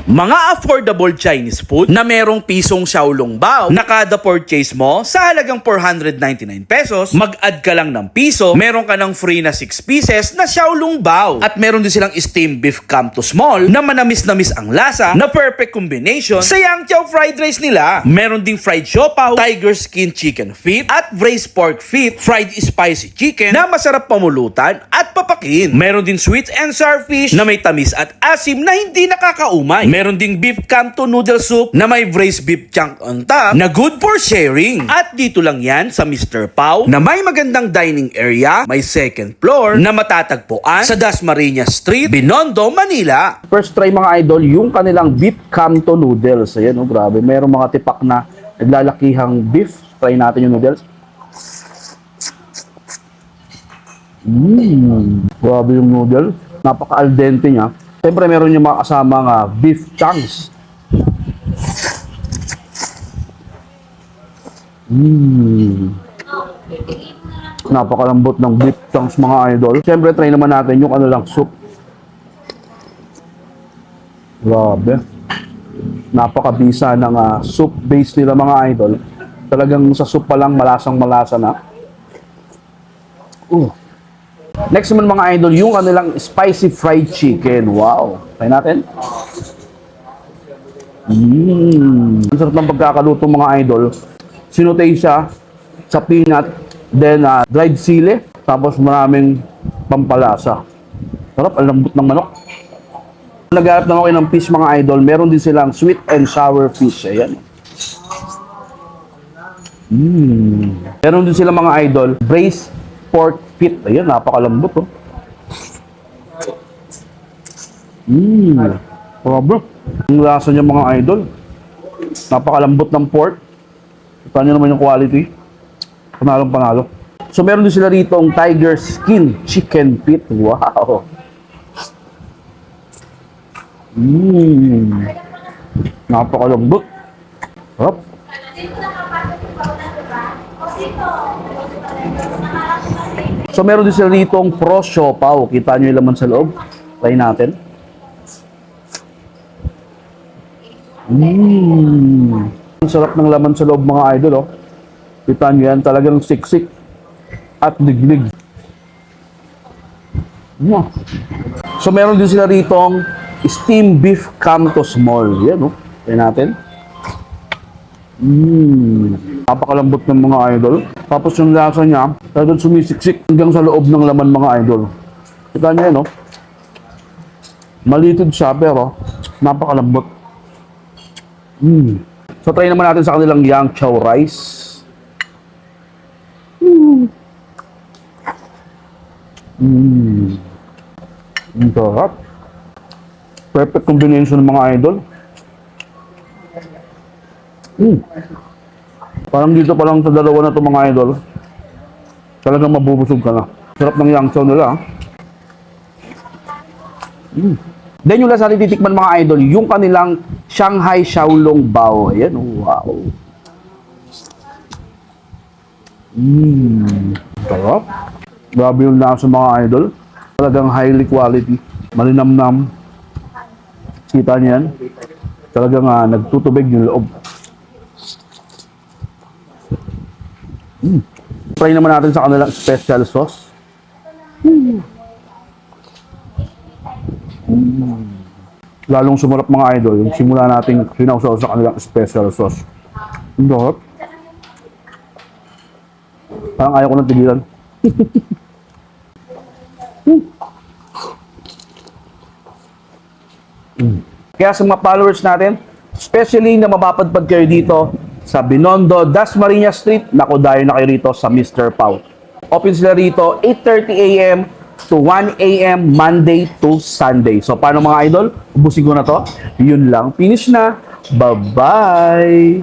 Mga affordable Chinese food na merong pisong xiaolongbao na kada purchase mo sa halagang 499 pesos, mag-add ka lang ng piso, meron ka ng free na 6 pieces na xiaolongbao. At meron din silang steamed beef come to small na manamis-namis ang lasa na perfect combination sa Yangqiao fried rice nila. Meron ding fried siopaw, tiger skin chicken feet at braised pork feet, fried spicy chicken na masarap pamulutan at papakin. Meron din sweet and sour fish na may tamis at asim na hindi nakakaumay. Meron ding beef canto noodle soup na may braised beef chunk on top na good for sharing. At dito lang yan sa Mr. Pao na may magandang dining area, may second floor na matatagpuan sa Dasmariñas Street, Binondo, Manila. First try mga idol, yung kanilang beef canto noodles. Ayan, oh, grabe. Merong mga tipak na naglalakihang beef. Try natin yung noodles. Grabe yung noodle. Napaka-al dente niya. Siyempre meron yung mga kasamang beef chunks. Napakalambot ng beef chunks mga idol. Siyempre try naman natin yung ano lang soup. Grabe. Napakabisa ng soup base nila mga idol. Talagang sa soup pa lang malasang malasa na. Next naman mga idol, yung kanilang spicy fried chicken. Wow. Try natin. Ang sarap ng pagkakaluto mga idol. Sinutay siya sa peanut, then dried sili, tapos maraming pampalasa. Sarap, ang lambot ng manok. Nagharap naman kayo ng fish mga idol. Meron din silang sweet and sour fish. Ayan. Meron din sila mga idol, braised pork feet. Ayan, napakalambot, oh. Grabe. Ang lasa niya mga idol. Napakalambot ng pork. Kita niyo naman yung quality. Panalong panalo. So meron din sila rito ang tiger skin chicken feet. Wow. Napakalambot. Sarap. So meron din sila rito ang pro siopaw. Kita nyo yung laman sa loob. Try natin. Ang sarap ng laman sa loob mga idol, oh. Kita nyo yan, talagang siksik at liglig. So meron din sila rito ang steamed beef come to small. Yan, oh. Try natin. Napakalambot ng mga idol. Tapos yung lasa niya, talagang sumisiksik hanggang sa loob ng laman mga idol. Kita niyo yan, no? Malitid siya, pero napakalambot. So try naman natin sa kanilang Yangqiao rice. Ang sarap. Perfect combination ng mga idol. Parang dito pa lang sa dalawa na ito mga idol, talagang mabubusog ka na. Sarap ng Yangqiao nila. Then yung last natin titikman mga idol, yung kanilang Shanghai Xiaolongbao. Ayan, wow. Sarap. Grabe yung lasa mga idol. Talagang highly quality. Malinamnam. Kita niyan. Talagang nagtutubig yung loob. Try naman natin sa kanilang special sauce. Lalong sumarap mga idol yung simula nating sinausaw sa kanilang special sauce. Ang sarap. Parang ayaw ko nang tigilan. Kaya sa mga followers natin, especially na mapapadpad kayo dito sa Binondo, Dasmariñas Street, naku, dayo na kayo rito sa Mr. Pao. Open sila rito 8:30 a.m. to 1 a.m. Monday to Sunday. So paano mga idol? Ubusin ko na to. Yun lang. Finish na. Bye-bye!